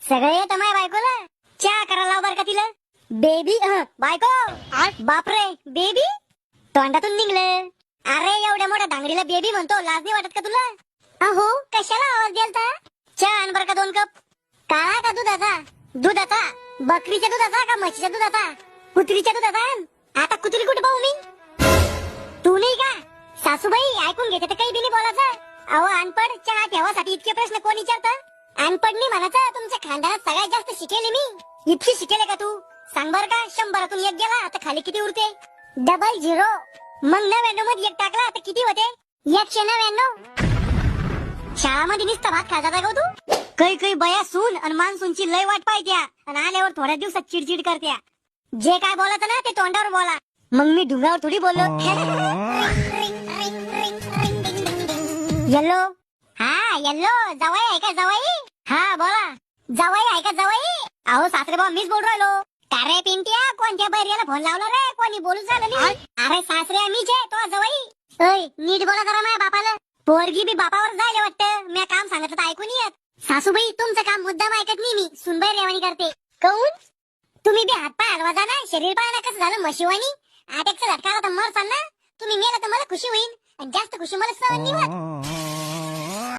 सगळे येत माय बायकोला चहा करायला लाव बर का तिला. बेबी बायको. बापरे बेबी तोंडातून निघलं. अरे एवढ्या मोठ्या धांगडीला बेबी म्हणतो, लाज नाही वाटत का तुला? अहो कशाला आवाज द्यालता? चहा आण बर का 2 कप. काळा का दुधाचा? दुधाचा. बकरीच्या दुधाचा का म्हशीच्या दुधाचा? कुत्रीच्या दुधाचा आण. आता कुत्री कुठे पाहू मी? तू नाही का सासूबाई? ऐकून घेते तर काही बी नाही बोलायचं. अहो अनपड, चहा ठेवासाठी इतके प्रश्न कोण विचारतं? अनपडनी म्हणायचं. तुमच्या खानदानात सगळ्यात जास्त शिकेले मी. इतकी शिकेले का तू? सांग बर का, 100तून 1 गेला तर खाली किती उरते? 00. मग 99 मध्ये 1 टाकला तर किती होते? 199. शाळामध्ये नुसता भात खायचा का तू? काही बया सून आणि मान्सूनची लय वाट पाहित्या आणि आल्यावर थोड्या दिवसात चिडचिड करत्या. जे काय बोलायचं ना ते तोंडावर बोला. मग मी ढुंगावर थोडी बोललो. येल्लो. हा येल्लो. जवाई आहे का जवाई? हा बोला. जवाई आहे का जवाई? अहो सासरे भाऊ मीच बोल राहिलो. का रे पिंट्या, कोणत्या बैर्याला फोन लावला रे? कोणी बोलूच झालं नाही. अरे सासरे मीच आहे, तो जवाई. ओय नीट बोला जरा माझ्या बापाला. पोरगी बी बापावर जायला वाटतं. मी काम सांगितलं तर ऐकून येत. सासूबाई तुमचं काम मुद्दाम ऐकत नाही मी. सुनबाई रेवाणी करते. काऊन? तुम्ही बी हातपाय हलवा जा ना. शरीर पाहायला कसं झालं म्हशीवानी. अटॅकचा झटका आला तर मरसान ना. तुम्ही मेला तर मला खुशी होईल आणि जास्त खुशी मला सहन नाही होत.